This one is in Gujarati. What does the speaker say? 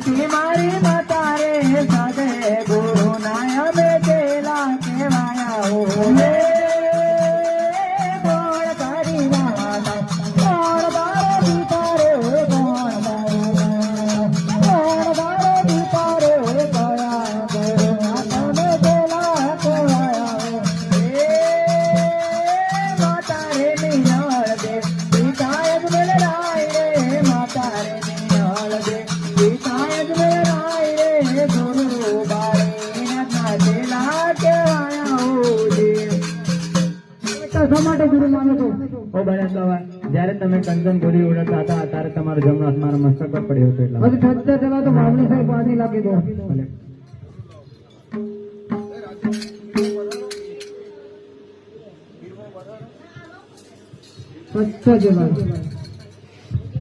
કી મારી માતા રે સાધે ગુરુ નાય મે ચેલા કેવાયા હો કોણ તારી માતા કોણ તારો પિતા રે કોણ તારો પિતા રે કયા ગુરુ નાય મે ચેલા કેવાયા હો માતા રે નિહાળ દે પિતા જ મેળાય રે માતા રે નિહાળ દે પિતા જ મેળાય રે ગુરુ બાળી ના ચેલા કેવાયા હો માટે ગુરુ માનો છો ઓ બળેશ બાબા જ્યારે તમે કંચન ગોરી ઉડતા હતા ત્યારે તમારો જમણો હાથ મારા મસ્તક પર પડ્યો હતો એટલે પછી થતા તેમાં તો મામલી સાહેબ પાણી લાગી દો ભલે સ્વચ્છ જવાબ